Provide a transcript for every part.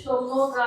что много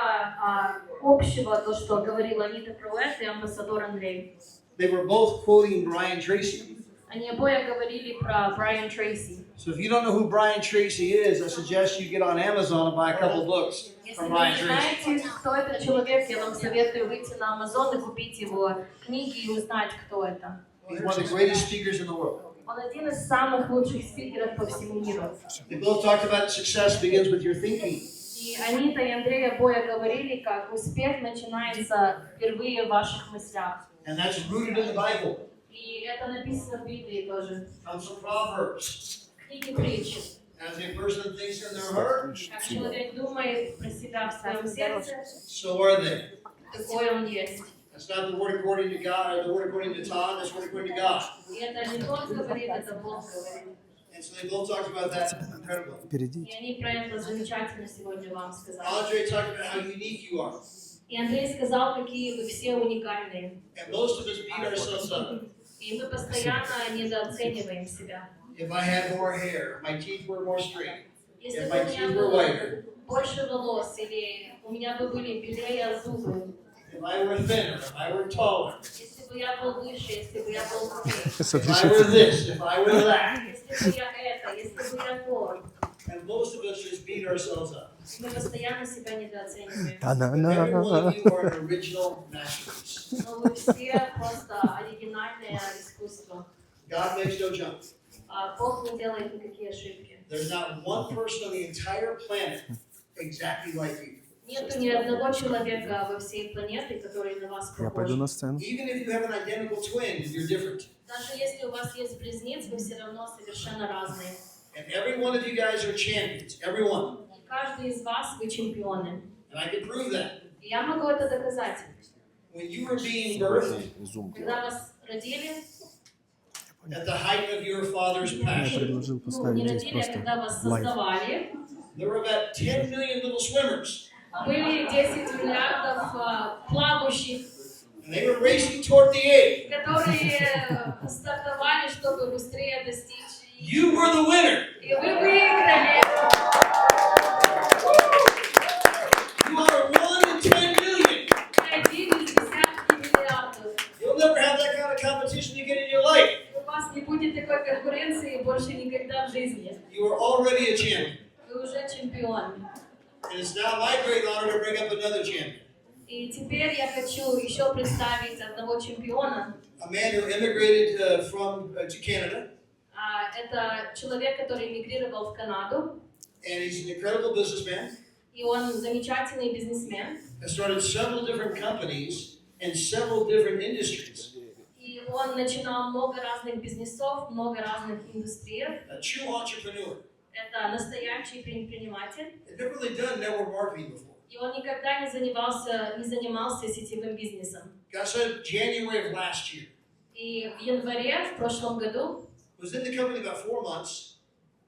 общего, то, что говорила Анита Круэт и амбассадор Андрей. They were both quoting Brian Tracy. Они обои говорили про Брайан Трейси. So if you don't know who Brian Tracy is, I suggest you get on Amazon and buy a couple books from Brian Если вы Tracy. не знаете, кто этот человек, я вам советую выйти на Amazon и купить его книги и узнать, кто это. He's one of the greatest speakers in the world. Он один из самых лучших спикеров по всему миру. They both talked about success begins with your thinking. И Анита и Андрей обои говорили, как успех начинается впервые в ваших мыслях. And that's rooted in the Bible. И это написано в Библии тоже. Comes from Proverbs. Книги притч. As a person thinks in their heart, Как человек думает про себя в своем сердце, so are they. такой он есть. That's not the word according to God or the word according to Todd, that's the word according to God. И это не тот говорит, это Бог говорит. And so they both talked about that incredibly. И они про это замечательно сегодня вам сказали. Andre talked about how unique you are. И Андрей сказал, какие вы все уникальные. And most of us beat ourselves up. И мы постоянно недооцениваем себя. If I had more hair, my teeth were more straight. Если If бы my у меня teeth were было whiter. больше волос, или у меня бы были белее зубы, If I were thinner, if I were taller. если бы я был выше, если бы я был худее, If I were this, if I were that. если бы я это, если бы я то. And most of us just beat ourselves up. Мы постоянно себя недооцениваем. Every one of you are an original masterpiece. Но вы все просто оригинальное искусство. God makes no junk. Бог не делает никакие ошибки. There's not one person on the entire planet exactly like you. Нету ни одного человека во всей планете, который на вас Я пойду на похож. сцену. Even if you have an identical twin, you're different. Даже если у вас есть близнец, вы все равно совершенно разные. And every one of you guys are champions. Every one. И каждый из вас вы чемпионы. And I can prove that. И я могу это доказать. When you were being birthed, Когда вас родили, at the height of your father's Я passion, предложил не поставить здесь родили, а просто когда вас лайв. создавали, there were about 10 million little swimmers. были 10 миллиардов плавающих, And they were racing toward the egg. которые стартовали, чтобы быстрее достичь. You were the winner. И вы выиграли. You are 1 in 10 million. Один из десятки миллиардов. You'll never have that kind of competition again in your life. У вас не будет такой конкуренции больше никогда в жизни. You are already a champion. Вы уже чемпион. And it's now my great honor to bring up another champion. И теперь я хочу еще представить одного чемпиона. A man who immigrated to Canada. Это человек, который эмигрировал в Канаду. And he's an incredible businessman. И он замечательный бизнесмен. Has started several different companies in several different industries. И он начинал много разных бизнесов, много разных индустрий. A true entrepreneur. Это настоящий предприниматель. He'd never really done network marketing before. И он никогда не занимался сетевым бизнесом. Got started January of last year. И в январе в прошлом году Was in the company about 4 months.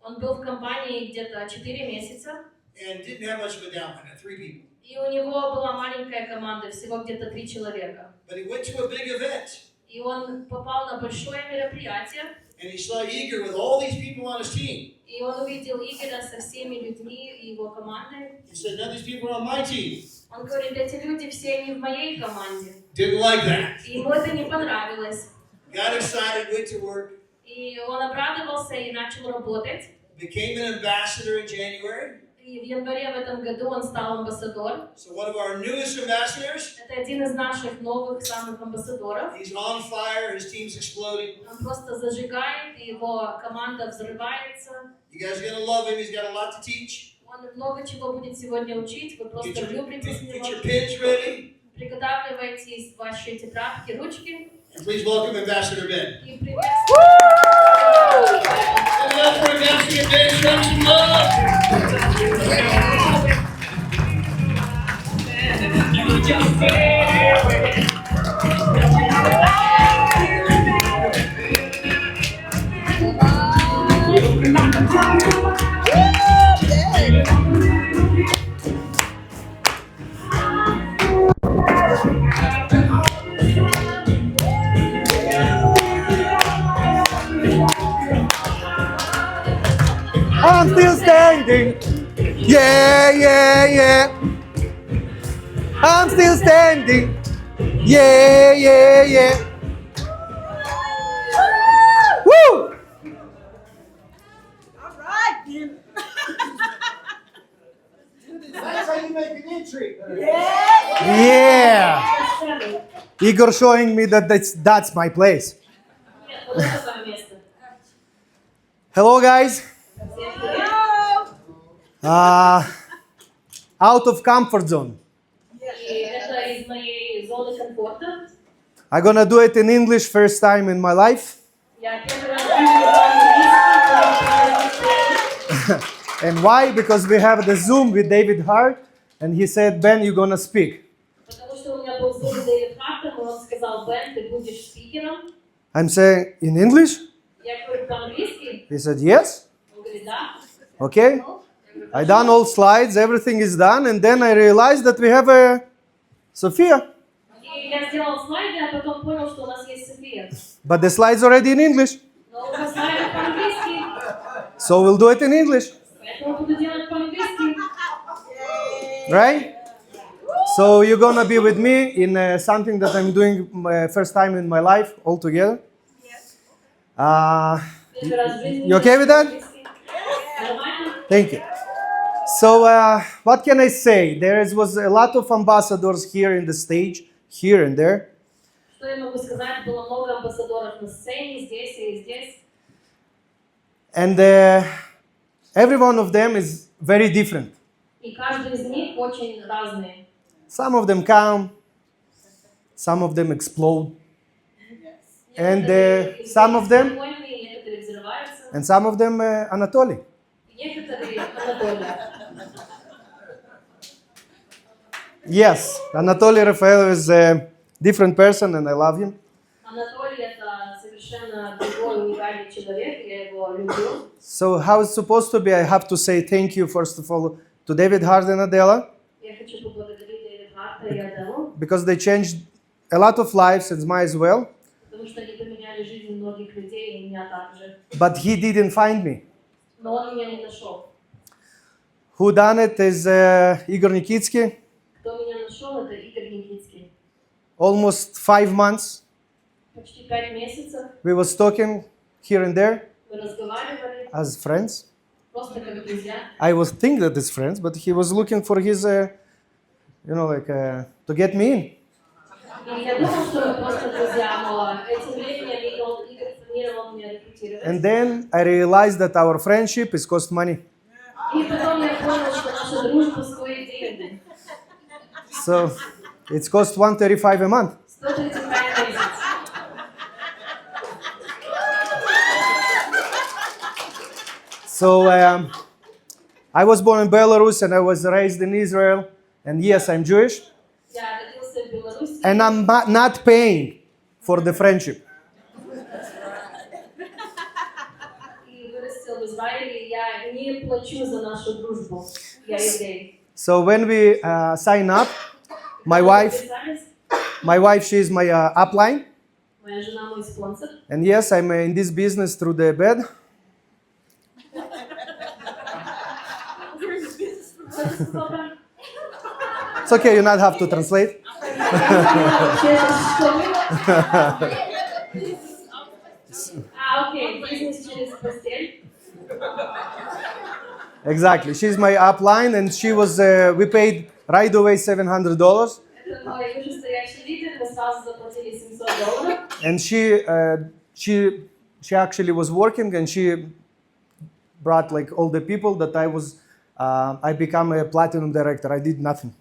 он был в компании где-то 4 месяца. And didn't have much of a down payment, 3 people. И у него была маленькая команда, всего где-то 3 человека. But he went to a big event. И он попал на большое мероприятие. And he saw Igor with all these people on his team. И он увидел Игоря со всеми людьми и его командой. He said, none of these people are on my team. Он говорит, эти люди все не в моей команде. Didn't like that. И ему это не понравилось. Got excited, went to work. И он обрадовался и начал работать. Became an ambassador in January. И в январе в этом году он стал амбассадор. So one of our newest ambassadors. Это один из наших новых самых амбассадоров. He's on fire, his team's exploding. Он просто зажигает, и его команда взрывается. You guys are gonna love him, he's got a lot to teach. Он много чего будет сегодня учить, вы просто влюбитесь в Get него. your pens ready. Приготавливайте ваши тетрадки, ручки. And please welcome Ambassador Ben. И приветствуйте. Give it up for Ambassador Ben, show some love. I'm still standing. Yeah, yeah, yeah. I'm still standing. Yeah, yeah, yeah. Woo! All right, then. That's how you make an entry. Yeah. Igor showing me that that's my place. Нет, вот это твое место. Hello, guys. Всем привет. Out of comfort zone. И это из моей зоны комфорта. I'm gonna do it in English first time in my life. Я первый раз говорю по-английски. And why? Because we have the Zoom with David Hart, and he said, Ben, you're gonna speak. Потому что у меня был Zoom с Дэвид Хартом, и он сказал: Бен, ты будешь спикером. I'm saying, in English? Я говорю по-английски. He said, yes. Он говорит: да. Okay. I done all slides, everything is done, and then I realized that we have a Sophia. И я сделал слайды, а потом понял, что у нас есть София. But the slides already in English, Но уже слайды по-английски, so we'll do it in English, поэтому буду делать по-английски. right? So you're gonna be with me in something that I'm doing first time in my life altogether. Первый раз в жизни You okay with that? по-английски. Нормально? Thank you. So what can I say? Was a lot of ambassadors here in the stage, here and there. Что я могу сказать? Было много амбассадоров на сцене, здесь и здесь. And every one of them is very different. И каждый из них очень разный. Some of them come, some of them explode, and Некоторые some of them, спокойные, некоторые взрываются, and some of them Anatoly. некоторые Анатолий. Yes, Anatoly Rafael is a different person, and I love him. Анатолий это совершенно другой уникальный человек, я его люблю. So how it's supposed to be? I have to say thank you first of all to David Hart and Adela, Я хочу поблагодарить Дэвид Харта и Аделу, because they changed a lot of lives and mine as well. потому что они поменяли жизнь многих людей и меня также. But he didn't find me. Но он меня не нашел. Who done it is Igor Nikitsky. Кто меня нашел, это Игорь Никитский. Almost 5 months. Почти 5 месяцев We was talking here and there мы разговаривали, as friends. просто как друзья. I was think that it's friends, but he was looking for his, to get me in. И я думал, что мы просто друзья, но этим временем Игорь планировал меня рекрутировать. And then I realized that our friendship is cost money. И потом я понял, что наша дружба стоит денег. So it's cost $135 a month. 135 в месяц. So I was born in Belarus and I was raised in Israel. And yes, I'm Jewish. Я родился в Беларуси. And I'm not paying for the friendship. И вырастил в Израиле. Я не плачу за нашу дружбу. Я еврей. So when we sign up, my wife, she is my upline. Моя жена мой спонсор. And yes, I'm in this business through the bed. It's okay, you not have to translate. Окей, бизнес через постель. Exactly. She's my upline, and she was. We paid right away $700, Это мой вышестоящий лидер. Мы сразу заплатили $700. and she actually was working, and she brought like all the people that I was. I become a platinum director. I did nothing.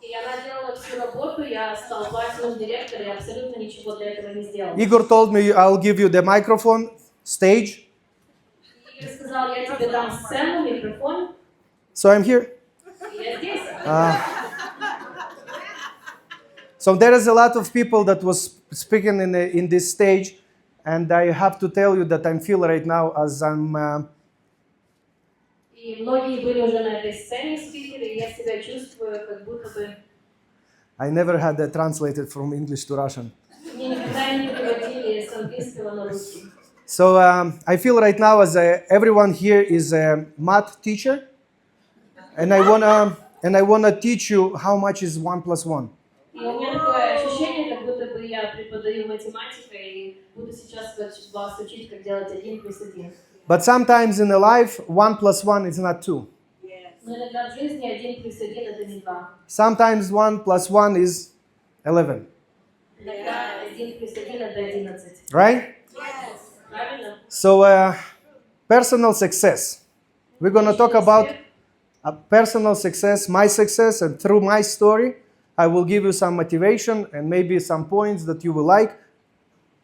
И она делала всю работу. Я стал платиновым директором. Я абсолютно ничего для этого не сделал. Igor told me, I'll give you the microphone, stage. Игорь сказал: я тебе дам сцену, микрофон. So I'm here. И я здесь. So there is a lot of people that was speaking in this stage, and I have to tell you that I feel right now as I'm. И многие были уже на этой сцене спикеры, и я себя чувствую, как будто бы I never had that translated from English to Russian. мне никогда не переводили с английского на русский. So I feel right now as everyone here is a math teacher, and I wanna and I want to teach you how much is 1 plus 1. И у меня такое ощущение, как будто бы я преподаю математику и буду сейчас вас учить, как делать 1 плюс 1. But sometimes in a life, 1 plus 1 is not 2. Но иногда в жизни 1 плюс 1 это не 2. Sometimes 1 plus 1 is 11. Иногда 1 плюс 1 это 11. Right? Правильно? So, personal success. We're going to talk about personal success, my success, and through my story, I will give you some motivation and maybe some points that you will like.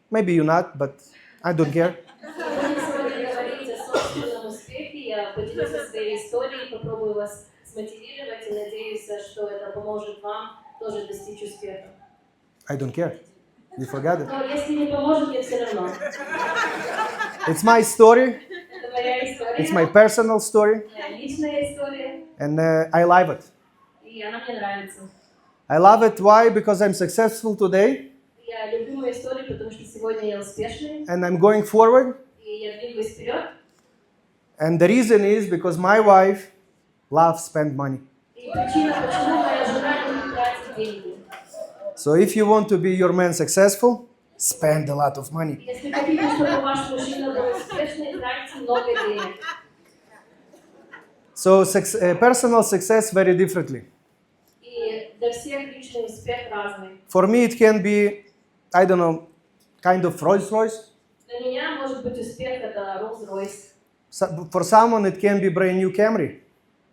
Maybe you not, but I don't care. Будем сегодня говорить о собственном успехе. Я поделюсь своей историей, попробую вас смотивировать и надеюсь, что это поможет вам тоже достичь успеха. I don't care. You forgot it. Но если не поможет, я все равно. It's my story. Это моя история. It's my personal story, Моя личная история. and I love it. И она мне нравится. I love it. Why? Because I'm successful today, Я люблю мою историю, потому что сегодня я успешный. and I'm going forward. И я двигаюсь вперед. And the reason is because my wife loves spend money. И причина, почему моя жена любит тратить деньги. So if you want to be your man successful, spend a lot of money. Если хотите, чтобы ваш мужчина был успешный, тратьте много денег. So personal success very differently. И для всех личный успех разный. For me, it can be, I don't know, kind of Rolls-Royce. Для меня, может быть, успех это Rolls-Royce. For someone, it can be brand new Camry.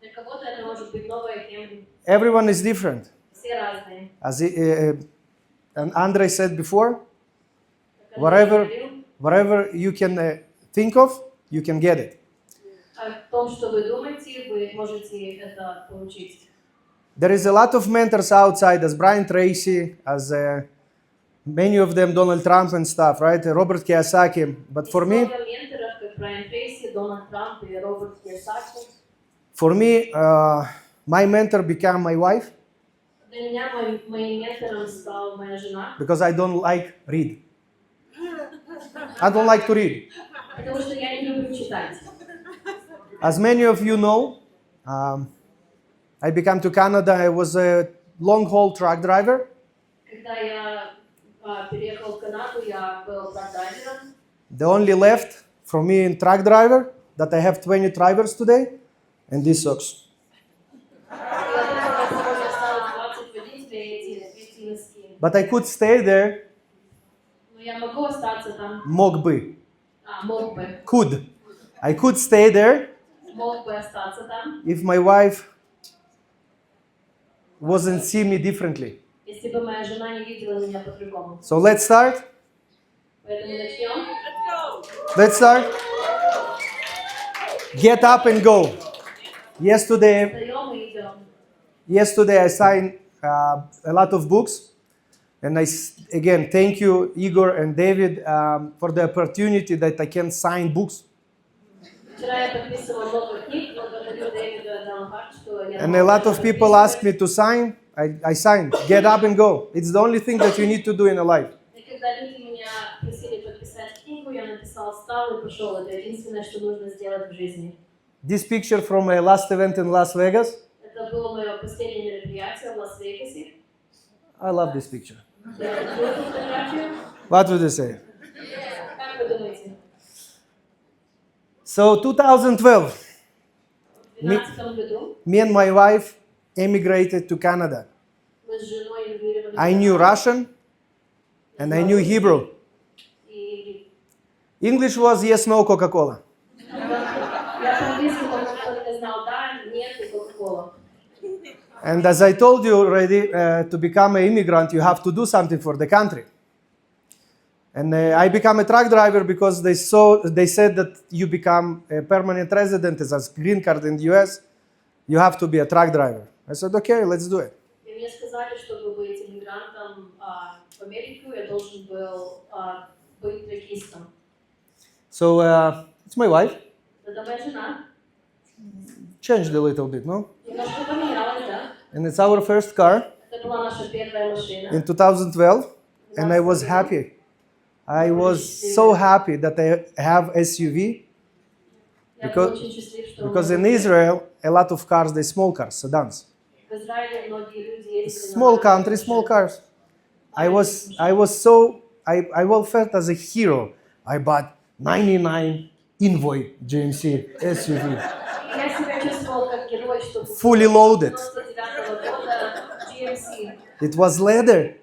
Для кого-то это может быть новая Camry. Everyone is different. Все разные. As and Andrei said before, Как Андрей говорил, whatever you can think of, you can get it. о том, что вы думаете, вы можете это получить. There is a lot of mentors outside, as Brian Tracy, as many of them Donald Trump and stuff, right? Robert Kiyosaki. But for me, Много менторов, как Брайан Трейси, Дональд Трамп и Роберт Кийосаки. for me, my mentor became my wife Для меня моим ментором стала моя жена, because I don't like read. I don't like to read. потому что я не люблю читать. As many of you know, I became to Canada. I was a long-haul truck driver. Когда я переехал в Канаду, я был трак-драйвером. The only left from me in truck driver that I have 20 drivers today, and this sucks. Я сегодня осталось 20 водителей, эти носки. But I could stay there. Но я могу остаться там. Мог бы. Мог бы. Could. I could stay there Мог бы остаться там, if my wife wasn't see me differently. если бы моя жена не видела меня по-другому. So let's start. Поэтому начнем. Let's start. Get up and go. Yesterday Встаем и идем. I signed a lot of books. And again, thank you, Igor and David, for the opportunity that I can sign books. Вчера я подписывала много книг, благодарю Дэвида и Даллахард, что я And a lot of people ask me to sign. I signed. Get up and go. It's the only thing that you need to do in a life. И когда люди меня просили подписать книгу, я написал «Встал» и пошел. Это единственное, что нужно сделать в жизни. This picture from a last event in Las Vegas. Это было мое последнее мероприятие в Лас-Вегасе. I love this picture. Я люблю эту фотографию. What would you say? Как вы думаете? So 2012, В 2012 году me and my wife emigrated to Canada. мы с женой эмигрировали. I knew Russian and I knew Hebrew. И English was yes, no, Coca-Cola. я по-английски только знал «да», «нет» и «Кока-кола». And as I told you already, to become an immigrant, you have to do something for the country. And I became a truck driver because they said that you become a permanent resident as a green card in the US, you have to be a truck driver. I said, okay, let's do it. И мне сказали, чтобы быть иммигрантом в Америку, я должен был быть тракистом. So it's my wife. Это моя жена. Changed a little bit, no? Немножко поменялась, да? And it's our first car Это была наша первая машина. in 2012, and I was happy. I was so happy that I have SUV Я был очень счастлив, что because in Israel, a lot of cars, they're small cars, sedans. В Израиле многие люди ездили Small на country, small cars. I felt as a hero. I bought 99 Envoy GMC SUV, Я себя чувствовал как герой, что fully loaded. 99-го года GMC. It was leather.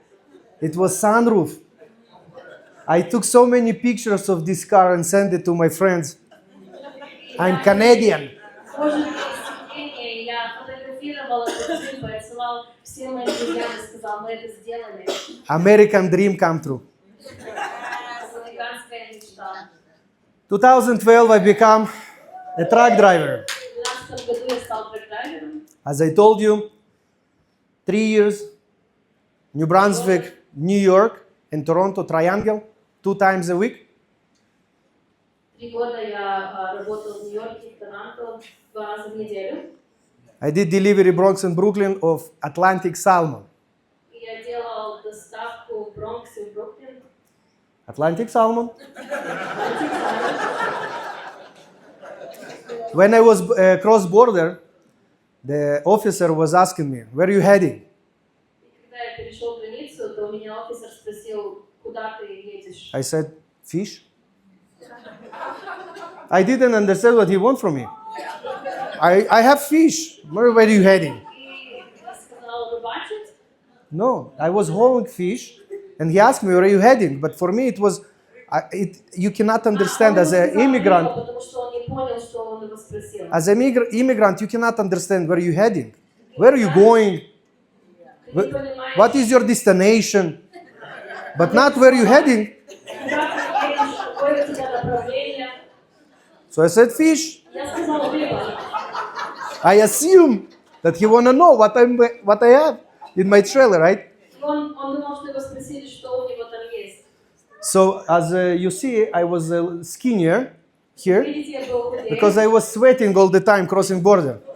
It was sunroof. I took so many pictures of this car and sent it to my friends. I'm Canadian. Кожаные сиденья, я фотографировал этот фильм, отсылал всем моим друзьям и сказал, мы это сделали. American dream come true. Американская мечта. 2012, I became a truck driver. В 2012 году я стал трек-драйвером. As I told you, 3 years, New Brunswick, New York, and Toronto triangle, 2 times a week. 3 года я работал в Нью-Йорке, в Торонто 2 раза в неделю. I did delivery Bronx and Brooklyn of Atlantic salmon. И я делал доставку в Бронкс и в Бруклин. Atlantic salmon. When I was cross border, the officer was asking me, "Where are you heading?" И когда я перешел границу, то у меня офицер спросил, куда ты едешь? I said, "Fish." I didn't understand what he wanted from me. I have fish. Where are you heading? И я сказал, рыбачить? No, I was hauling fish, and he asked me, "Where are you heading?" But for me, it was, you cannot understand as an immigrant. Потому что он не понял, что он его спросил. As an immigrant, you cannot understand where you're heading. Where are you going? Ты не понимаешь, What is your destination? But not where you're heading. куда ты едешь, какое у тебя направление. So I said, fish. Я сказал, рыба. I assume that he want to know what I have in my trailer, right? И он думал, что его спросили, что у него там есть. So as you see, I was skinnier here Видите, я был худее. because I was sweating all the time crossing border. Я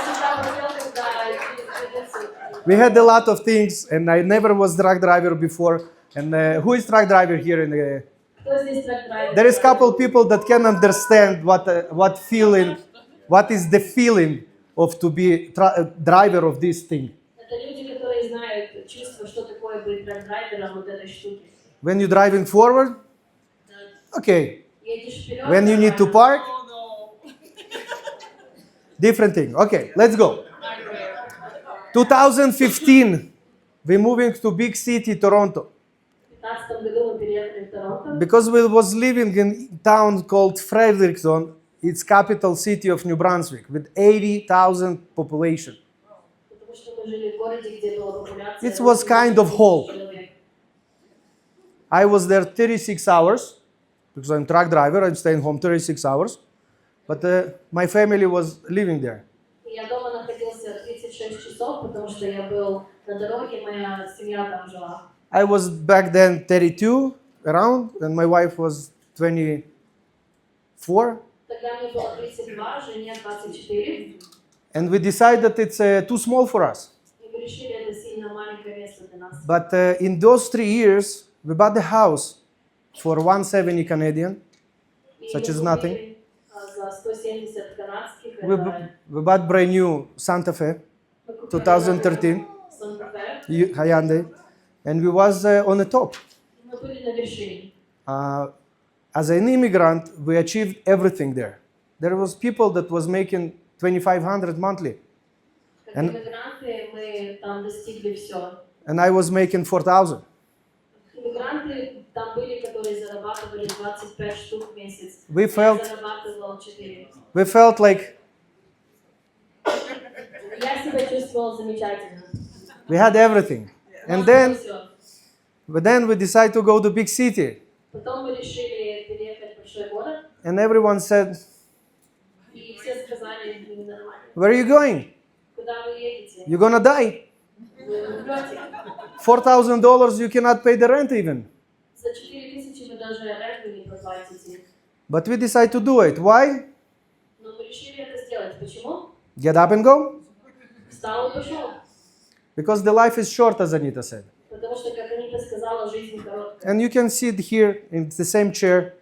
всегда хотел, когда через границу. We had a lot of things, and I never was truck driver before. And who is truck driver here? Кто здесь трек-драйвер? There is couple people that can understand what feeling, what is the feeling of to be driver of this thing. Это люди, которые знают чувство, что такое быть трек-драйвером вот этой штуки. When you're driving forward, okay. Едешь вперед. When you need to park, different thing. Okay, let's go. 2015, we're moving to big city, Toronto. В 2015 году мы переехали в Торонто. Because we was living in a town called Fredericton, it's capital city of New Brunswick, with 80,000 population. Потому что мы жили в городе, где была популяция. It was kind of whole. человек. I was there 36 hours, because I'm truck driver, I'm staying home 36 hours. But my family was living there. И я дома находился 36 часов, потому что я был на дороге, моя семья там жила. I was back then 32 around, and my wife was 24. Тогда мне было 32, жене 24. And we decided it's too small for us. И мы решили, это сильно маленькое место для нас. But in those 3 years, we bought the house for 170 Canadian, И such мы as nothing. купили, за 170 канадских. We bought brand new Santa Fe, Мы купили 2013, Санта-Фе. Hyundai, and we was on the top. Мы были на вершине. As an immigrant, we achieved everything there. There was people that was making 2,500 monthly, Как And- иммигранты мы там достигли все. and I was making 4,000. Иммигранты там были, которые зарабатывали 25 штук в месяц. We Я felt- зарабатывал 4. We felt like Я себя чувствовал замечательно. we had everything. And then we decided to go to big city. Потом мы решили переехать в большой город, And everyone said, и все сказали, нормально. "Where are you going? Куда вы едете? You're gonna die. Вы умрете. $4,000 you cannot pay the rent even." За 4000 вы даже ренту не проплатите. But we decided to do it. Why? Но мы решили это сделать. Почему? Get up and go. Встал и пошел. Because the life is short, as Anita said. Потому что, как Анита сказала, жизнь короткая. And you can sit here in the same chair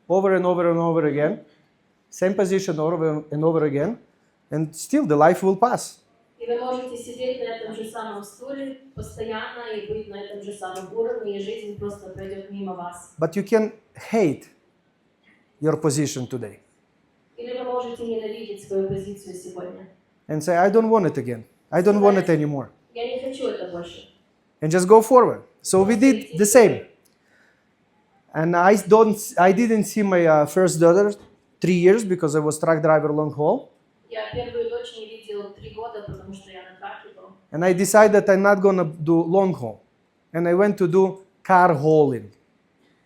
over and over and over again, same position over and over again, and still the life will pass. И И вы можете сидеть на этом же самом стуле постоянно и быть на этом же самом уровне, и жизнь просто пройдет мимо вас. But you can hate your position today Или вы можете ненавидеть свою позицию сегодня. and say, I don't want it again. I don't want it anymore. Я не хочу это больше. And just go forward. So we did the same. And I didn't see my first daughter 3 years because I was truck driver long haul. Я первую дочь не видел 3 года, потому что я на траке был. And I decided I'm not going to do long haul. And I went to do car hauling.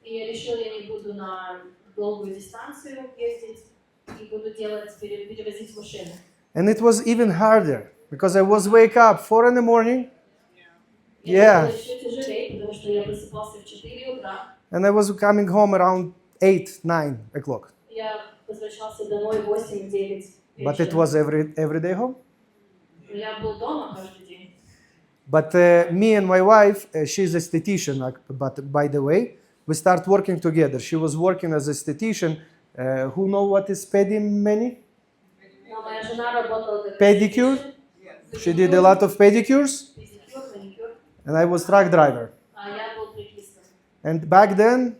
И я решил, я не буду на долгую дистанцию ездить и буду перевозить машины. And it was even harder because I was wake up 4 in the morning. Это было еще тяжелее, потому что я просыпался в 4 утра. And I was coming home around 8-9 o'clock. Я возвращался домой в 8-9 But it вечера. was every day home. Я был дома каждый день. But me and my wife, she's a esthetician, but by the way, we start working together. She was working as a esthetician. Who know what is pedi-mani? Но моя жена работала как Pedicure. She did a lot of pedicures. педикюр, маникюр, And I was truck driver. а я был трекистом. And back then,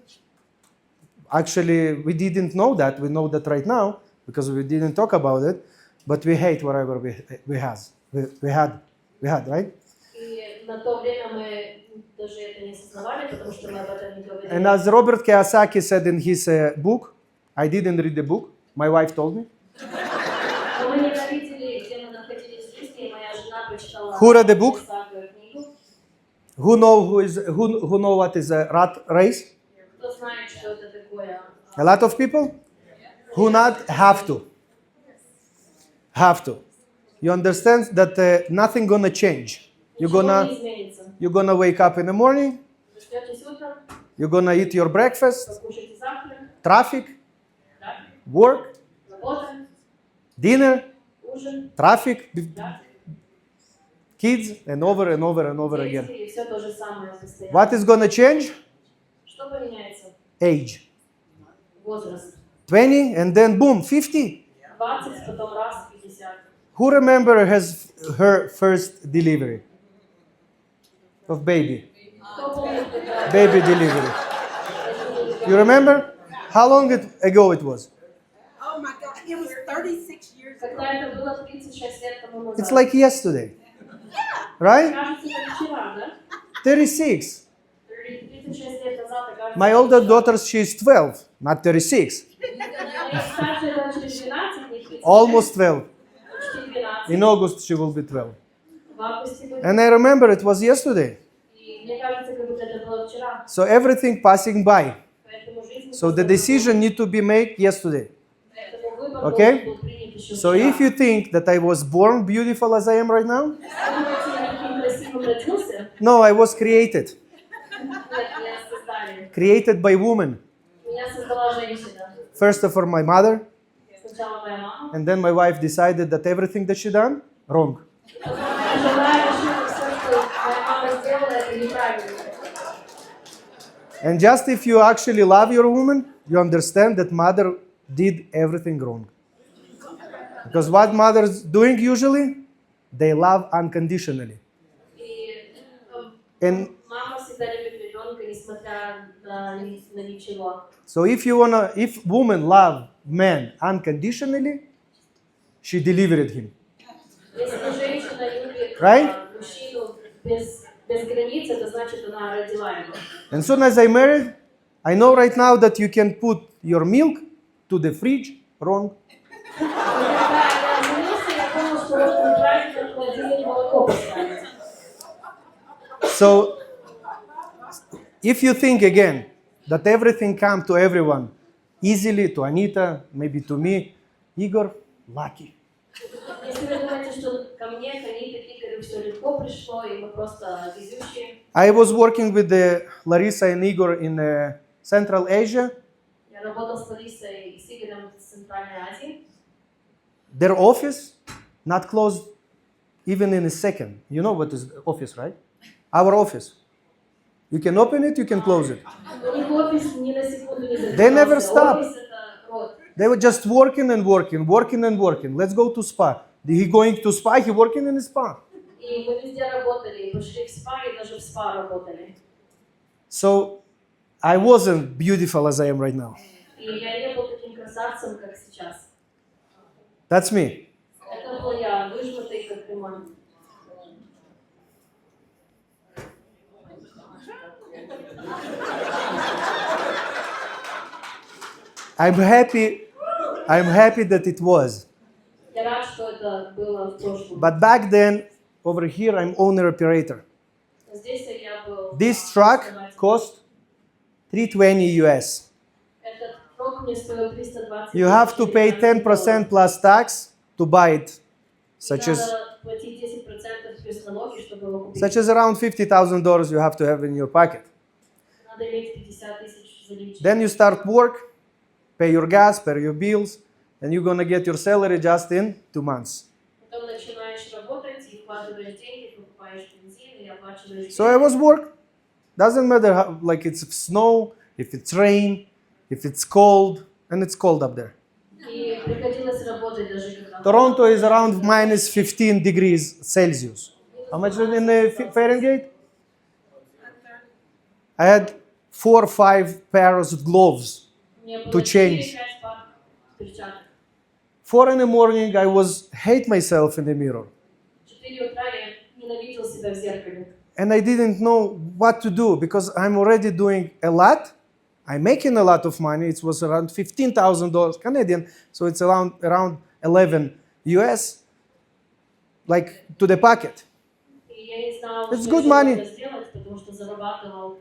actually, we didn't know that. We know that right now because we didn't talk about it. But we hate whatever we had, right? И на то время мы даже это не осознавали, потому что мы об этом не говорили. And as Robert Kiyosaki said in his book, I didn't read the book. My wife told me. Но мы ненавидели, где мы находились в жизни, и моя жена прочитала Who read the book? книгу. Who know what is a rat race? Кто знает, что это такое? A lot of people who not have to. Have to. You understand that nothing gonna change. Ничего не изменится. You're gonna wake up in the morning. Проснетесь утром, You're gonna eat your breakfast. покушайте завтрак, Traffic, да, work, работа, dinner, ужин, traffic, да, kids, and over and over and over again. дети, и все то же самое постоянно. What is gonna change? Что поменяется? Age. Возраст. 20 and then boom, 50. 20, потом раз, 50. Who remember has her first delivery of baby? Кто помнит, когда Baby delivery. You remember? How long ago it was? Oh my God, it was 36 years ago. Когда это было 36 лет тому назад? It's like yesterday. Right? Кажется, как вчера, да? 36. 36 лет назад, кажется. My older daughter, she's 12, not 36. Моей старшей дочери 12, не 36, Almost 12. почти 12. In August, she will be 12. В августе будет. And I remember it was yesterday. И мне кажется, как будто это было вчера. So everything passing by. Поэтому жизнь So the просто decision need to be made yesterday. Поэтому выбор Okay? должен был принят еще So вчера. if you think that I was born beautiful as I am right now, Думаете, я таким красивым родился? no, I was created. Нет, меня создали. Created by woman. Меня создала женщина. First of all, my mother, Сначала моя мама. and then my wife decided that everything that she done, wrong. Потом моя жена решила, все, что моя мама сделала, это неправильно. And just if you actually love your woman, you understand that mother did everything wrong. Because what mothers doing usually, they love unconditionally. И And мама всегда любит ребенка, несмотря на ничего. so if woman love man unconditionally, she delivered him. Если женщина любит Right? мужчину без границ, это значит, она родила его. And soon as I married, I know right now that you can put your milk to the fridge, wrong. Когда я женился, я понял, что можно неправильно в холодильник молоко поставить. So if you think again that everything come to everyone easily, to Anita, maybe to me, Igor, lucky. Если вы думаете, что ко мне, к Аните, к Игорю все легко пришло, и мы просто везущие. I was working with Larissa and Igor in Central Asia. Я работал с Ларисой и с Игорем в Центральной Азии. Their office not closed even in a second. You know what is office, right? Our office. You can open it, you can close it. У них офис ни на секунду не закрывался. They never stop. Офис — это род. They were just working and working, working and working. Let's go to spa. He going to spa, he working in the spa. И мы везде работали, и пошли в спа, и даже в спа работали. So I wasn't beautiful as I am right now. И я не был таким красавцем, как сейчас. That's me. Это был я, выжатый как лимон. I'm happy that it was. Я рад, что это было в прошлом. But back then, over here, I'm owner-operator. Здесь я был... This truck cost $320 US. Этот трок мне стоил 320. You have to pay 10% plus tax to buy it, such as Надо платить 10% плюс налоги, чтобы его купить. such as around $50,000 you have to have in your pocket. Надо иметь 50 тысяч за личность. Then you start work, pay your gas, pay your bills, and you're gonna get your salary just in 2 months. Потом начинаешь работать, и вкладываешь деньги, покупаешь бензин, и оплачиваешь So I was work. Doesn't matter how, like it's snow, if it's rain, if it's cold, and it's cold up there. И приходилось работать даже когда... Toronto is around minus 15 degrees Celsius. How much is it in Fahrenheit? I had 4 or 5 pairs of gloves. Мне to было change. 4-5 пар перчаток. 4 in the morning, I was hate myself in the mirror. В 4 утра я ненавидел себя в зеркале. And I didn't know what to do because I'm already doing a lot. I'm making a lot of money. It was around $15,000 Canadian, so it's around 11 US, like to the pocket. И я не знала, It's что good еще money. надо сделать, потому что зарабатывал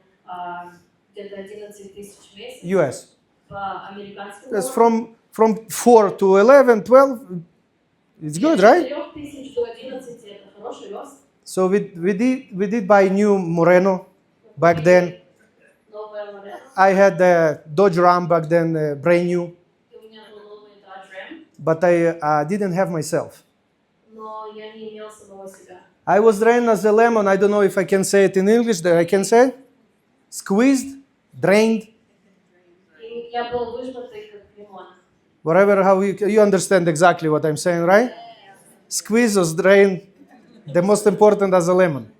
где-то 11 тысяч в месяц US. по американским That's долларам. from 4 to 11, 12. It's good, right? 4 тысяч до 11 это хороший рост. So we did buy new Moreno back then. Новая модель. I had the Dodge Ram back then, brand new, И у меня был новый Dodge Ram, but I didn't have myself. но я не имел самого себя. I was drained as a lemon. I don't know if I can say it in English. That I can say squeezed, drained, И я был выжатый как лимон. whatever. How you understand exactly what I'm saying, right? Squeeze or drain. The most important as a lemon.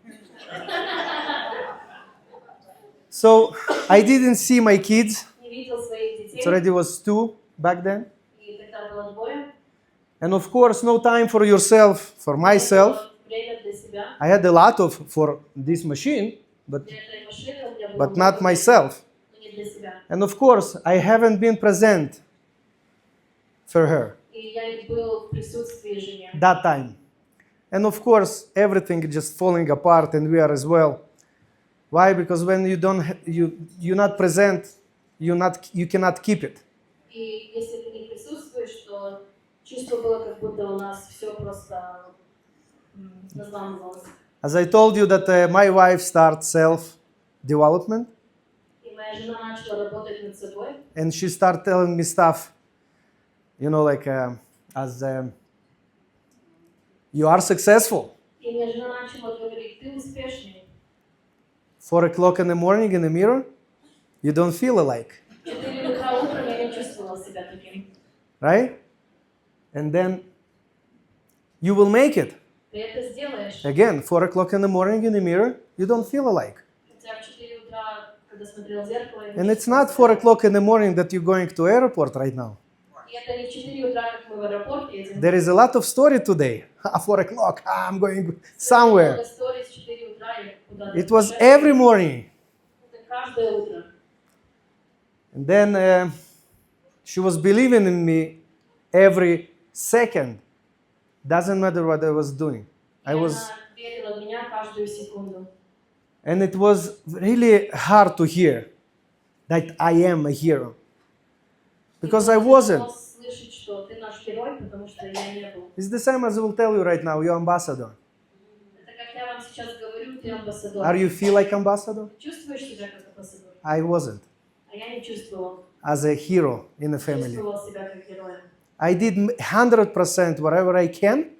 So I didn't see my kids. Не видел своих детей. It already was 2 back then. И тогда было двое. And of course, no time for yourself, for myself. Время для себя. I had a lot of for this machine, but Для этой машины у меня было but not много, myself. но не для себя. And of course, I haven't been present for her И я не был в присутствии жене. that time. And of course, everything is just falling apart, and we are as well. Why? Because when you don't, you're not present, you cannot keep it. И если ты не присутствуешь, то чувство было, как будто у нас все просто разламывалось. As I told you that my wife starts self-development, И моя жена начала работать над собой. and she started telling me stuff, you know, like you are successful. И моя жена начала говорить, ты успешный. 4 o'clock in the morning in the mirror, you don't feel alike, 4 утра утром я не чувствовала себя таким. right? And then you will make it. Ты это сделаешь. Again, 4 o'clock in the morning in the mirror, you don't feel alike. Хотя в 4 утра, когда смотрел в зеркало, я не And it's чувствовала not себя 4 o'clock in the morning that you're going to airport right now. И это не в 4 утра, как мы в аэропорт едем. There is a lot of story today. 4 o'clock, I'm going somewhere. Много stories, 4 утра я куда-то It was путешествую. every morning. Это каждое утро. And then she was believing in me every second. Doesn't matter what I was doing. I was, Она верила в меня каждую секунду. and it was really hard to hear that I am a hero. Because I wasn't. Слышать, что ты наш герой, потому что я не был. It's the same as I will tell you right now, you're ambassador. Это как я вам сейчас говорю, ты амбассадор. Are you feel like ambassador? Чувствуешь себя как амбассадор? I wasn't. А я не чувствовал. As a hero in the family. Чувствовал себя как героем. I did 100% whatever I can.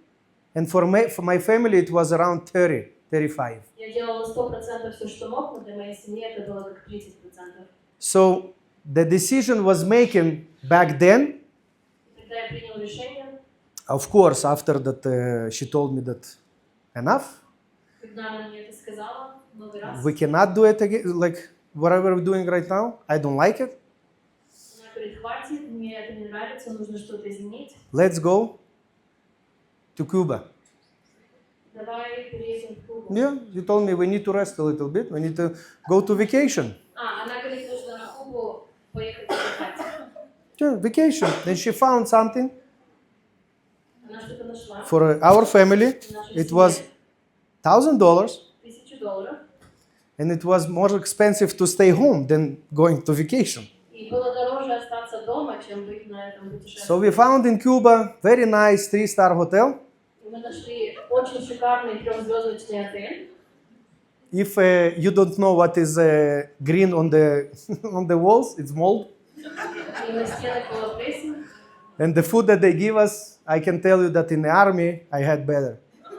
And for my family, it was around 30, 35. Я делал на 100% все, что мог, но для моей семьи это было как 30%. So the decision was making back then. И когда я принял решение, Of course, after that, she told me that enough. Когда она мне это сказала много раз, We cannot do it again, like whatever we're doing right now. I don't like it. она говорит, хватит, мне это не нравится, нужно что-то изменить. Let's go to Cuba. Давай переедем в Кубу. Yeah, you told me we need to rest a little bit. We need to go to vacation. Она говорит, нужно на Кубу поехать отдыхать. Yeah, vacation. Then she found something Она что-то нашла. for our family. It was $1,000, $1000. and it was more expensive to stay home than going to vacation. И было дороже остаться дома, чем быть на этом путешествии. So we found in Cuba very nice 3-star hotel. И мы нашли очень шикарный трехзвездочный отель. If you don't know what is green on the on the walls, it's mold. И на стенах была плесень. And the food that they give us, I can tell you that in the army I had better. И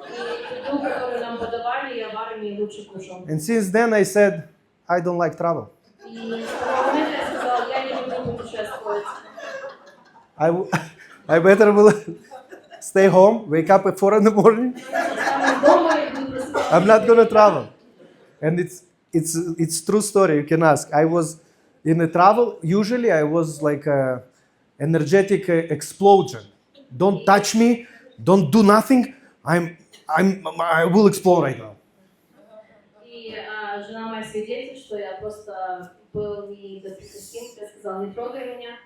еду, которую нам подавали, я в армии лучше кушал. And since then I said, I don't like travel. И с того момента я сказала, я не люблю путешествовать. I better will stay home, wake up at 4 in the morning. Останусь дома и буду просыпаться. I'm not gonna travel. And it's true story. You can ask. I was in a travel. Usually I was like a energetic explosion. Don't touch me. Don't do nothing. I will explode right now. И жена моя свидетель, что я просто был недопустим, я сказала, не трогай меня.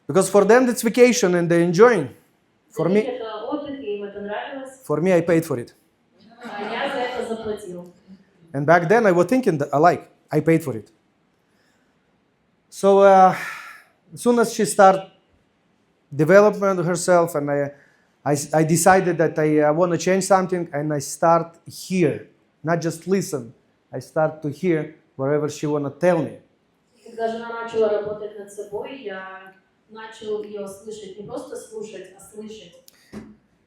Because for them it's vacation and they're enjoying. For Для них me, это отдых, и им это нравилось. I paid for it. А я за это заплатил. And back then I was thinking that I paid for it. So as soon as she started developing herself, and I decided that I want to change something, and I start here, not just listen. I start to hear whatever she want to tell me. Когда жена начала работать над собой, я начал ее слышать, не просто слушать, а слышать.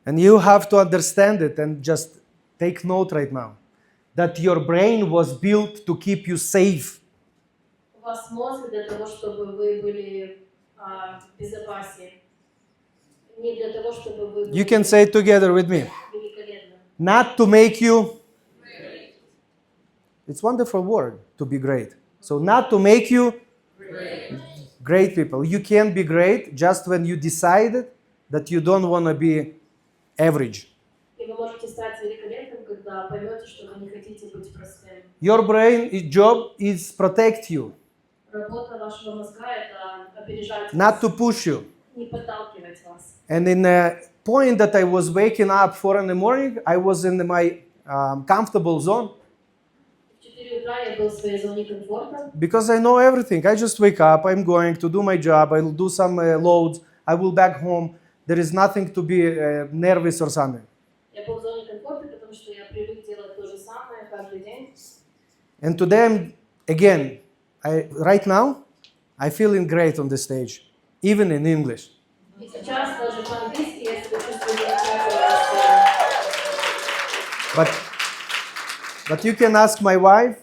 And you have to understand it and just take note right now that your brain was built to keep you safe. У вас мозг для того, чтобы вы были в безопасности. Не для того, чтобы вы были You can say it together with me. великолепны. Not to make you. It's a wonderful word, to be great. So not to make you great people. You can be great just when you decided that you don't want to be average. И вы можете стать великолепным, когда поймете, что вы не хотите быть простым. Your brain job is protect you, Работа вашего мозга – это опережать not вас, to push you. не подталкивать вас. And in a point that I was waking up 4 in the morning, I was in my comfortable zone В 4 утра я был в своей зоне комфорта, because I know everything. I just wake up, I'm going to do my job, I'll do some loads, I will back home. There is nothing to be nervous or something. я был в зоне комфорта, потому что я привык делать то же самое каждый день. And today, again, right now, I feeling great on the stage, even in English. И сейчас даже по-английски я себя чувствую замечательно. But you can ask my wife,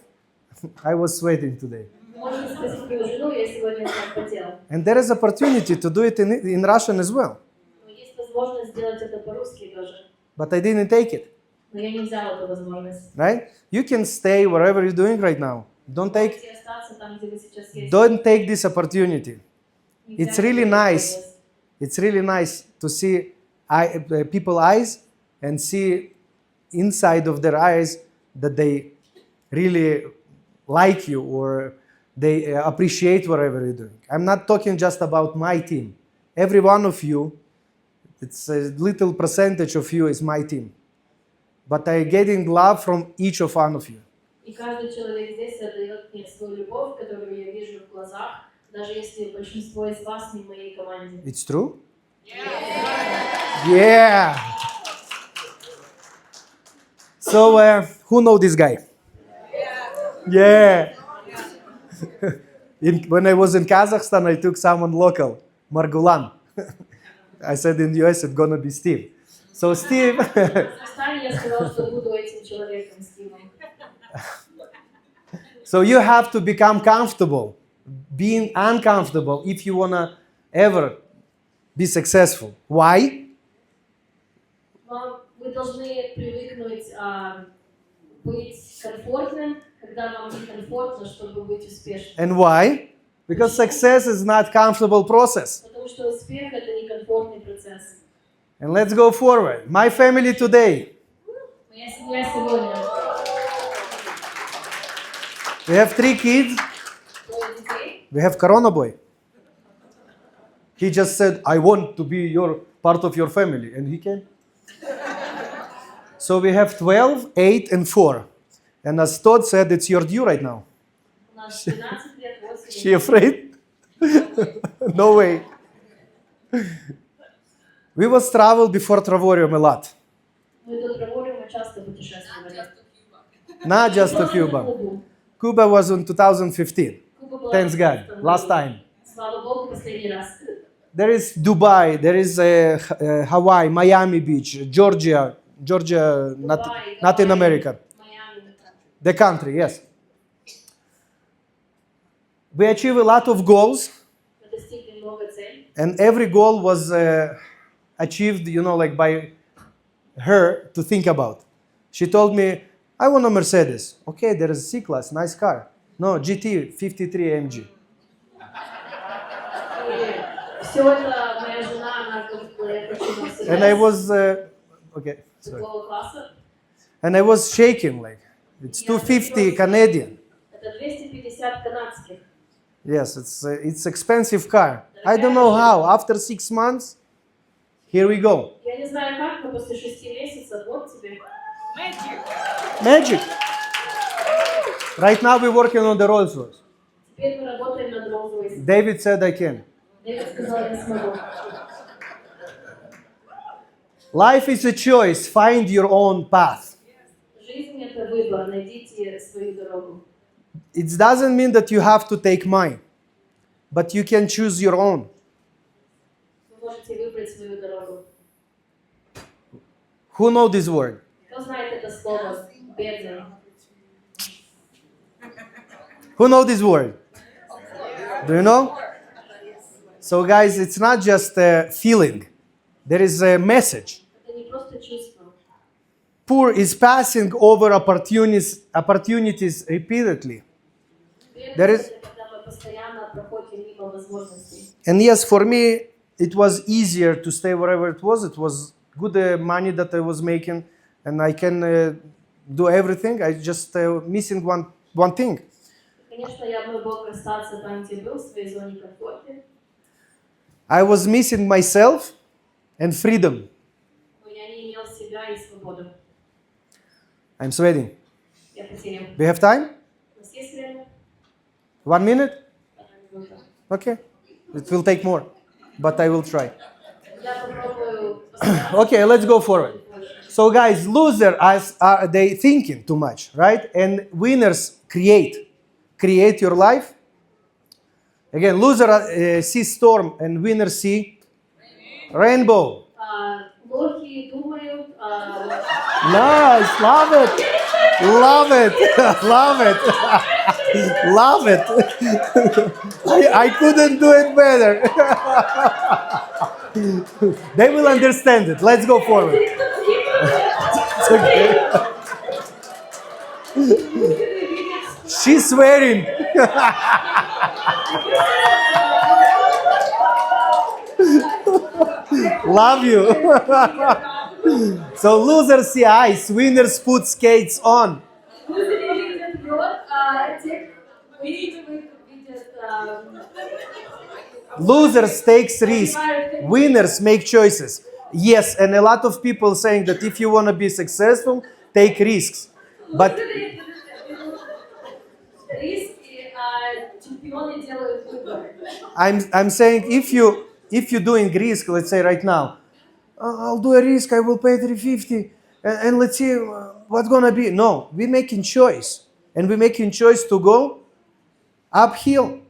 I was sweating today. Можно спросить мою жену, я сегодня так потел. And there is opportunity to do it in Russian as well. Но есть возможность сделать это по-русски тоже. But I didn't take it, Но я не взял эту возможность. right? You can stay wherever you're doing right now. Можете остаться там, где вы сейчас есть. Don't take this opportunity. Не It's взять really эту nice. возможность. It's really nice to see people's eyes and see inside of their eyes that they really like you or they appreciate whatever you're doing. I'm not talking just about my team. Every one of you, it's a little percentage of you is my team. But I'm getting love from each of one of you. И каждый человек здесь отдает мне свою любовь, которую я вижу в глазах, даже если большинство из вас не в моей команде. It's true? Yeah. So, who know this guy? Yeah. When I was in Kazakhstan, I took someone local, Margulan. I said in the US, it's gonna be Steve. So Steve, В Казахстане я сказала, что буду этим человеком, Стивом. so you have to become comfortable, being uncomfortable if you wanna ever be successful. Why? Вы должны привыкнуть быть комфортным, когда вам некомфортно, чтобы быть успешным. And why? Because success is not comfortable process. Потому что успех это некомфортный процесс. And let's go forward. My family today. Моя семья сегодня. We have 3 kids. Двое детей. We have Corona boy. He just said, I want to be part of your family. And he came. So we have 12, 8, and 4. And as Todd said, it's your due right now. У нас 12 лет, 8 She лет. afraid? No way. We was travel before Travorium a lot. Мы до Травориума часто путешествовали. Not just to Cuba. Cuba was in 2015. Куба была Thanks God. в 2015 Last году. time. Слава Богу, последний раз. There is Dubai, there is Hawaii, Miami Beach, Georgia, not in Гавайи, America. Майами. The country, yes. We achieved a lot of goals, Мы достигли много целей. and every goal was achieved, like by her to think about. She told me, I want a Mercedes. Okay, there is C-Class, nice car. No, GT 53 AMG. И все это моя жена, она говорила, я хочу Мерседес And I was, okay, sorry. такого класса. And I was shaking, like, it's 250 Canadian. Это 250 канадских. Yes, it's expensive car. I don't know how. After 6 months, here we go. Я не знаю как, но после 6 месяцев, вот тебе. Magic. Right now we're working on the Rolls Royce. Теперь мы работаем над Rolls-Royce. David said I can. Дэвид сказал, я смогу. Life is a choice. Find your own path. Жизнь это выбор, найдите свою дорогу. It doesn't mean that you have to take mine, but you can choose your own. Вы можете выбрать свою дорогу. Who know this word? Кто знает это слово? Бедный. Who know this word? Do you know? So guys, it's not just a feeling. There is a message. Это не просто чувство. Poor is passing over opportunities repeatedly. There is- Бедность это когда мы постоянно проходим мимо возможностей. And yes, for me, it was easier to stay wherever it was. It was good money that I was making, and I can do everything. I just missing one thing. Конечно, я бы мог остаться там, где был, в своей зоне комфорта, I was missing myself and freedom. но я не имел себя и свободу. I'm sweating. Я потерял. Do you have time? У нас есть время? 1 minute? Одна минута. Okay. It will take more, but I will try. Я попробую постараться. Okay, let's go forward. So guys, losers are they thinking too much, right? And winners create your life. Again, loser see storm and winner see rainbow. Лохи думают, Nice, love it, love it, love it, love it. I couldn't do it better. They will understand it. Let's go forward. It's okay. She's swearing. Love you. So losers see ice, winners put skates on. Лузеры видят лед, те выигрывают видят Losers takes risk, winners make choices. Yes, and a lot of people saying that if you want to be successful, take risks. But риски, чемпионы делают выбор. I'm saying if you're doing risk, let's say right now, I'll do a risk, I will pay 350, and let's see what's gonna be. No, we're making choice, and we're making choice to go uphill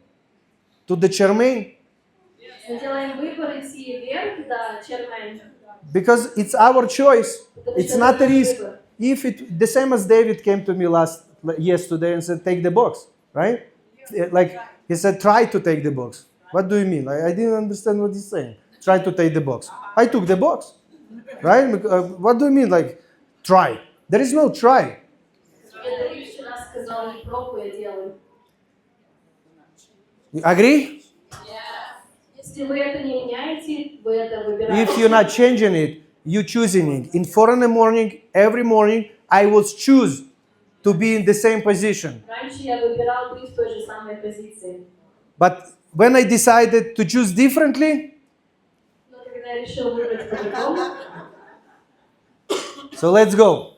to the Chermain Мы делаем выбор идти вверх до Чермен. because it's our choice. It's not a risk. If it the same as David came to me yesterday and said, take the box, right? Like he said, try to take the box. What do you mean? I didn't understand what he's saying. Try to take the box. I took the box. Right? What do you mean, like, try? There is no try. Это Рик вчера сказал, не пробуй, а делай. You agree? Если вы это не меняете, вы это выбираете. If you're not changing it, you choosing it. In 4 in the morning, every morning, I was choose to be in the same position. Раньше я выбирал быть в той же самой позиции. But when I decided to choose differently, Но когда я решил выбрать по-другому, so let's go.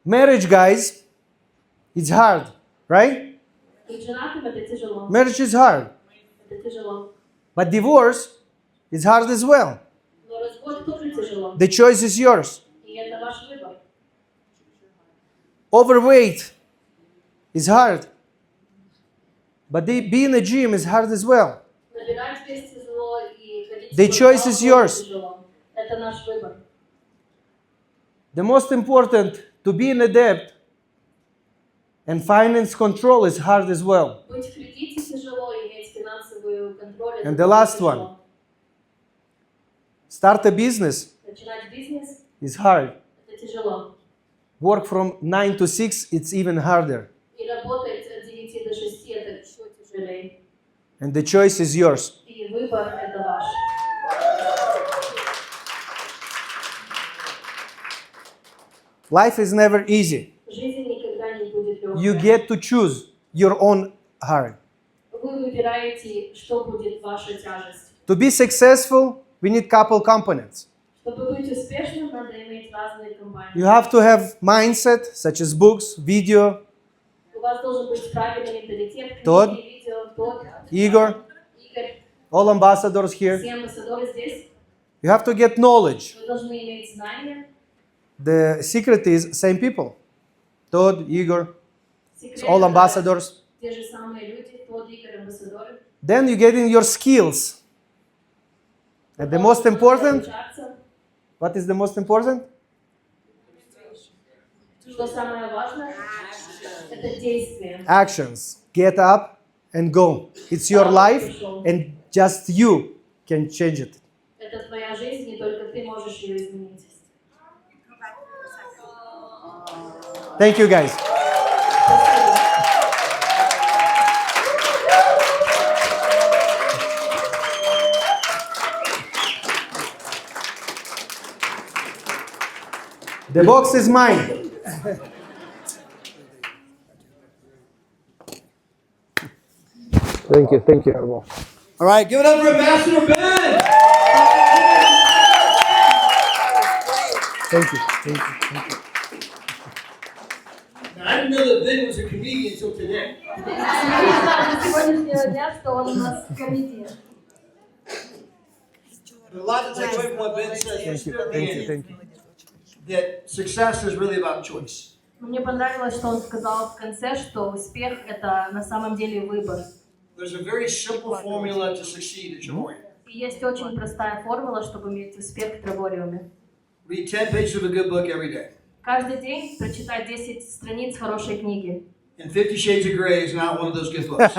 Marriage, guys, it's hard, right? быть женатым это тяжело. Marriage is hard. Это тяжело. But divorce is hard as well. Но развод тоже тяжело. The choice is yours. И это ваш выбор. Overweight is hard. But being a gym is hard as well. Набирать вес тяжело и ходить The в choice спортзал is yours. тоже тяжело. Это наш выбор. The most important, to be in a debt and finance control is hard as well. Быть в кредите тяжело, иметь финансовый контроль. это And the тоже last тяжело. one. Start a business Начинать бизнес is hard. это тяжело. Work from 9 to 6, it's even harder. И работать от 9 до 6 это еще тяжелее. And the choice is yours. И выбор это ваш. Life is never easy. Жизнь никогда не будет легкой. You get to choose your own hard. Вы выбираете, что будет ваша тяжесть. To be successful, we need couple components. Чтобы быть успешным, надо иметь разные компании. You have to have mindset, such as books, video. У вас должен быть правильный менталитет, Тот. книги, видео, тот, Igor, Игорь, all ambassadors here. все амбассадоры здесь. You have to get knowledge. Вы должны иметь знания. The secret is same people. Todd, Igor, Секрет all это ambassadors. те же самые люди, тот, Игорь, амбассадоры. Then you get in your skills. And the most important, Обучаться. what is the most important? Что самое важное? Это действие. Actions. Get up and go. It's your life and just you can change it. Это твоя жизнь, и только ты можешь ее изменить. Thank you guys. The box is mine. Thank you, Arvo. All right, give it up for Ambassador Ben. Thank you. Now, I didn't know that Ben was a comedian until today. С сегодняшнего дня, что он у нас комедия. But a lot to take away from what Ben says. Thank you. That success is really about choice. Мне понравилось, что он сказал в конце, что успех – это на самом деле выбор. There's a very simple formula to succeed at your point. И есть очень простая формула, чтобы иметь успех в трибориуме. Read 10 pages of a good book every day. Каждый день прочитать 10 страниц хорошей книги. And 50 Shades of Grey is not one of those good books.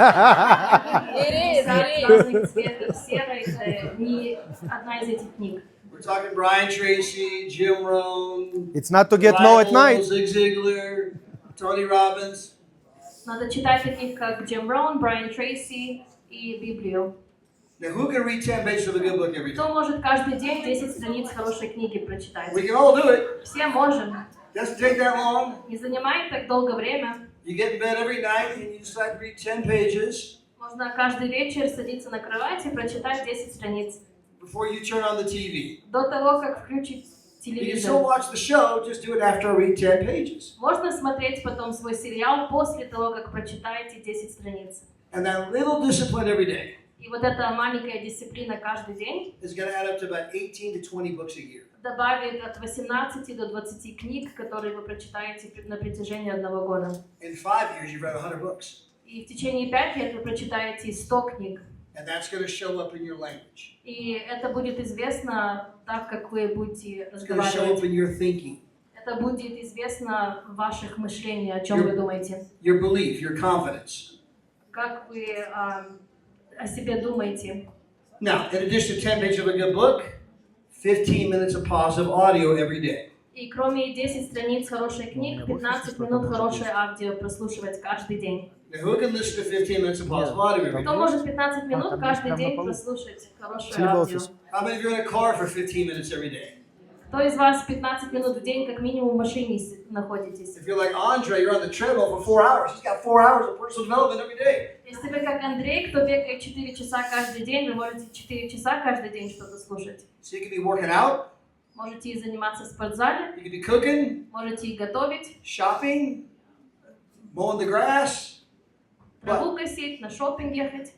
Разных цветов серой – это не одна из этих книг. We're talking Brian Tracy, Jim Rohn, It's not to get low at night. Zig Ziglar, Tony Robbins. Надо читать таких, как Джим Роун, Брайан Трейси и Библию. Now, who can read 10 pages of a good book every day? Кто может каждый день 10 страниц хорошей книги прочитать? We can all do it. Все можем. Doesn't take that long. Не занимает так долго время. You get in bed every night and you decide to read 10 pages Можно каждый вечер садиться на кровать и прочитать 10 страниц. before you turn on the TV. До того, как включить You can still телевизор. watch the show, just do it after I read 10 pages. Можно смотреть потом свой сериал после того, как прочитаете 10 страниц. And that little discipline every day И вот эта маленькая дисциплина каждый день is going to add up to about 18 to 20 books a year. добавит от 18 до 20 книг, которые вы прочитаете на протяжении одного года. In 5 years, you've read 100 books. И в течение 5 лет вы прочитаете 100 книг. And that's going to show up in your language. И это будет известно так, как вы будете It's going to show up разговаривать. in your thinking, Это будет известно в ваших мышлениях, о чем вы думаете. your belief, your confidence. Как вы о себе думаете. Now, in addition to 10 pages of a good book, 15 minutes of positive audio every day. И кроме 10 страниц хороших книг, 15 минут хорошее аудио прослушивать каждый день. Now, who can listen to 15 minutes of positive audio every Кто day? может 15 минут каждый день прослушать хорошее аудио? How many of you are in a car for 15 minutes every day? Кто из вас 15 минут в день как минимум в машине находитесь? If you're like Andre, you're on the treadmill for 4 hours. He's got 4 hours of personal development every day. Если вы как Андрей, кто бегает 4 часа каждый день, вы можете 4 часа каждый день что-то слушать. So you can be working out, Можете и заниматься в спортзале, you can be cooking, можете и готовить, shopping, mowing the grass. прогулку косить, на шопинг ехать.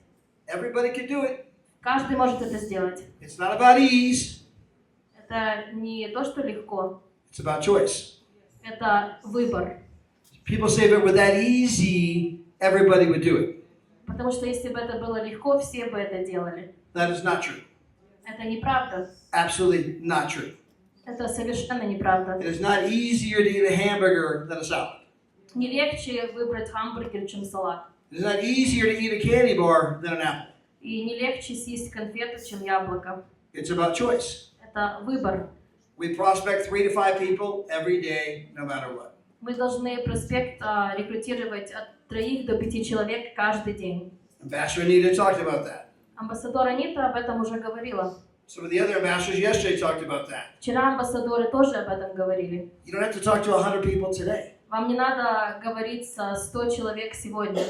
Everybody can do it. Каждый может это сделать. It's not about ease, Это не то, что легко, it's about choice. это выбор. People say, but with that easy, everybody would do it. Потому что если бы это было легко, все бы это делали. That is not true. Это неправда. Absolutely not true. Это совершенно неправда. It is not easier to eat a hamburger than a salad. Не легче выбрать хамбургер, чем салат. It is not easier to eat a candy bar than an apple. И не легче съесть конфету, чем яблоко. It's about choice. Это выбор. We prospect 3 to 5 people every day, no matter what. Мы должны проспект рекрутировать от 3 до 5 человек каждый день. Ambassador Anita talked about that. Амбассадор Анита об этом уже говорила. Some of the other ambassadors yesterday talked about that. Вчера амбассадоры тоже об этом говорили. You don't have to talk to 100 people today. Вам не надо говорить со 100 человек сегодня.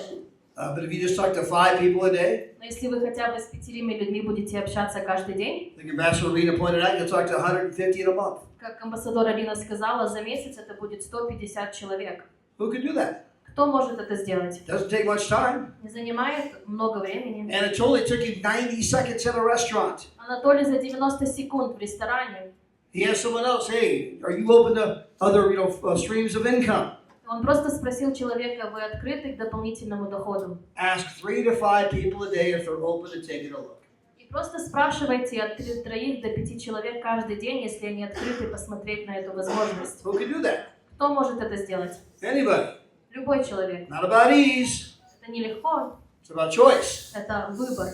But if you just talk to 5 people a day, Но если вы хотя бы с 5 людьми будете общаться каждый день, like Ambassador Alina pointed out, you'll talk to 150 in a month. как амбассадор Алина сказала, за месяц это будет 150 человек. Who can do that? Кто может это сделать? Doesn't take much time. Не занимает много времени. Anatoly took you 90 seconds at a restaurant. Анатолий за 90 секунд в ресторане. He asked someone else, hey, are you open to other, streams of income? Он просто спросил человека, вы открыты к дополнительному доходу? Ask 3 to 5 people a day if they're open to taking a look. И просто спрашивайте от 3 до 5 человек каждый день, если они открыты посмотреть на эту возможность. Who can do that? Кто может это сделать? Anybody. Любой человек. Not about ease. Это нелегко, It's about choice. это выбор.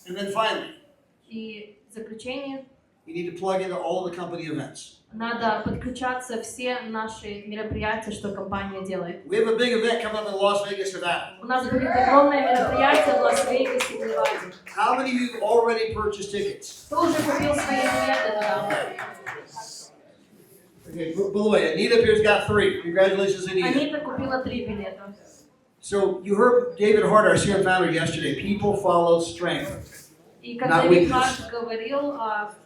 And then finally, И в заключение, you need to plug into all the company events. надо подключаться все наши мероприятия, что компания делает. We have a big event coming up in Las Vegas, Nevada. У нас будет огромное мероприятие в Лас-Вегасе, в Неваде. How many of you already purchased tickets? Кто уже купил свои билеты туда? Okay, by the way, Anita up here's got 3. Congratulations, Anita. Анита купила 3 билета. So you heard David Hart, our CRM founder, yesterday. People follow strength. И как Not Дэвид weakness. Харт говорил,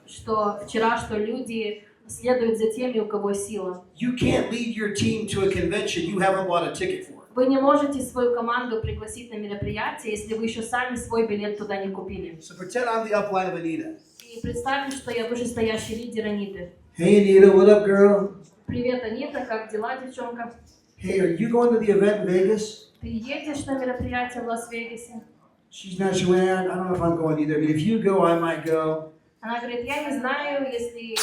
что вчера, что люди следуют за теми, у кого сила. You can't lead your team to a convention you haven't bought a ticket for. Вы не можете свою команду пригласить на мероприятие, если вы еще сами свой билет туда не купили. So pretend I'm the upline of Anita. И представим, что я вышестоящий лидер Аниты. Hey Anita, what up, girl? Привет, Анита, как дела, девчонка? Hey, are you going to the event in Vegas? Ты едешь на мероприятие в Лас-Вегасе? She's not sure. I don't know if I'm going either. But if you go, I might go. Она говорит, я не знаю, если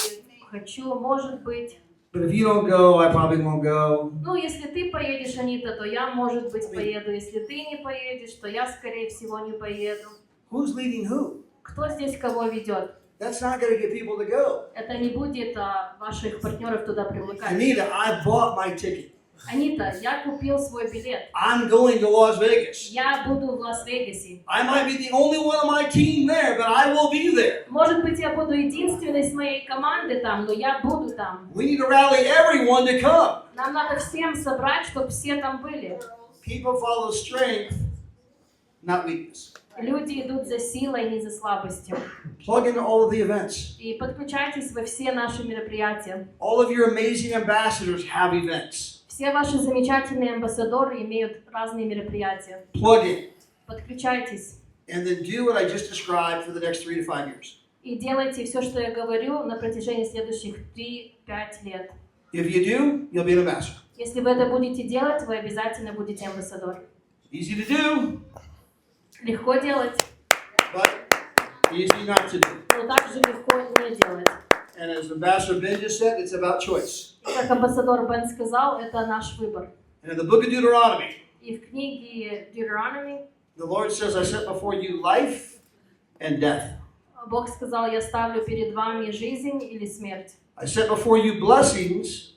хочу, может быть. But if you don't go, I probably won't go. Ну, если ты поедешь, Анита, то я, может быть, поеду. Если ты не поедешь, то я, скорее всего, не поеду. Who's leading who? Кто здесь кого ведет? That's not going to get people to go. Это не будет ваших партнеров туда привлекать. Anita, I bought my ticket. Анита, я купил свой билет. I'm going to Las Vegas. Я буду в Лас-Вегасе. I might be the only one on my team there, but I will be there. Может быть, я буду единственной с моей команды там, но я буду там. We need to rally everyone to come. Нам надо всем собрать, чтобы все там были. People follow strength, not weakness. Люди идут за силой, не за слабостью. Plug into all of the events. И подключайтесь во все наши мероприятия. All of your amazing ambassadors have events. Все ваши замечательные амбассадоры имеют разные мероприятия. Plug in. Подключайтесь. And then do what I just described for the next 3 to 5 years. И делайте все, что я говорю, на протяжении следующих 3-5 лет. If you do, you'll be an ambassador. Если вы это будете делать, вы обязательно будете амбассадор. Easy to do, Легко делать, but easy not to do. но также легко не делать. And as Ambassador Ben just said, it's about choice. И как амбассадор Бен сказал, это наш выбор. And in the book of Deuteronomy, И в книге Deuteronomy the Lord says, I set before you life and death. Бог сказал, я ставлю перед вами жизнь или смерть. I set before you blessings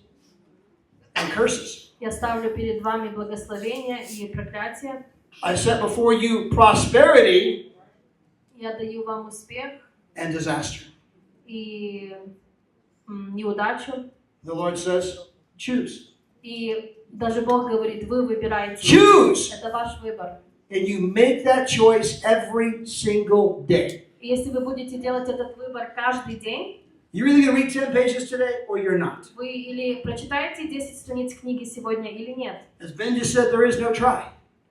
and curses. Я ставлю перед вами благословение и проклятие. I set before you prosperity Я даю вам успех and disaster. и неудачу. The Lord says, choose. И даже Бог говорит, вы выбираете. Choose! Это ваш выбор. And you make that choice every single day. И если вы будете делать этот выбор каждый день, You're either going to read 10 pages today or you're not. вы или прочитаете 10 страниц книги сегодня или нет. As Ben just said, there is no try.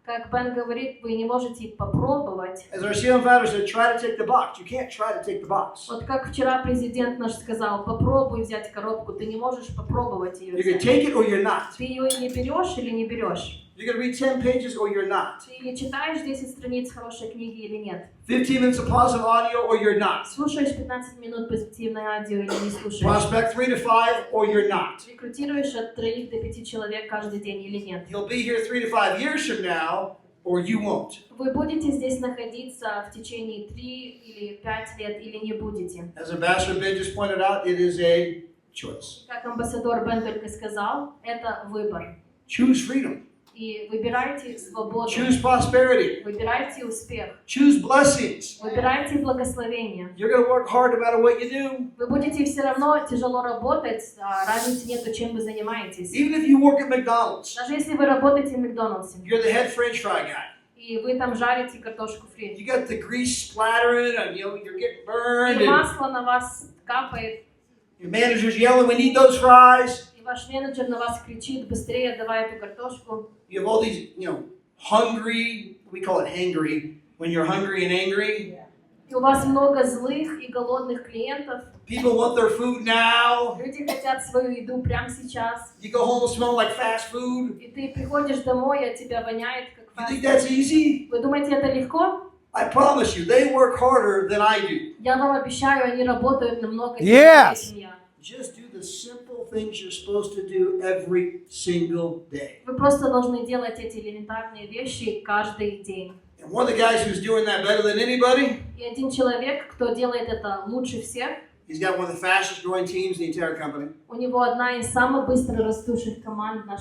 Как Бен говорит, вы не можете попробовать. As our CM founder said, try to take the box. You can't try to take the box. Вот как вчера президент наш сказал, попробуй взять коробку, ты не можешь попробовать ее You're going to взять. take it or you're not. Ты ее или берешь, или не берешь. You're going to read 10 pages or you're not. Ты или читаешь 10 страниц хорошей книги, или нет. 15 minutes of positive audio or you're not. Слушаешь 15 минут позитивное аудио или не слушаешь. Prospect 3 to 5 or you're not. Рекрутируешь от 3 до 5 человек каждый день или нет. You'll be here 3 to 5 years from now or you won't. Вы будете здесь находиться в течение 3 или 5 лет или не будете. As Ambassador Ben just pointed out, it is a choice. Как амбассадор Бен только сказал, это выбор. Choose freedom. И выбирайте свободу, Choose prosperity. выбирайте успех, Choose blessings. выбирайте благословение. You're going to work hard no matter what you do. Вы будете все равно тяжело работать, разницы нету, чем вы занимаетесь. Even if you work at McDonald's, Даже если вы работаете в Макдональдсе, you're the head French fry guy. и вы там жарите картошку фри, You got the grease splattering and you're getting burned и and масло на вас капает, your manager's yelling, we need those fries. и ваш менеджер на вас кричит, быстрее давай эту картошку. You have all these, hungry, we call it hangry, when you're hungry and angry. И у вас много злых и голодных клиентов. People want their food now. Люди хотят свою еду прямо сейчас. You go home and smell like fast food. И ты приходишь домой, и от тебя воняет как You think фастфуд. that's easy? Вы думаете, это легко? I promise you, they work harder than I do. Я вам обещаю, они работают намного Yes. чем я. Just do the simple things you're supposed to do every single day. Вы просто должны делать эти элементарные вещи каждый день. And one of the guys who's doing that better than anybody, И один человек, кто делает это лучше всех, he's got one of the fastest growing teams in the entire company. у него одна из самых быстро растущих команд в нашей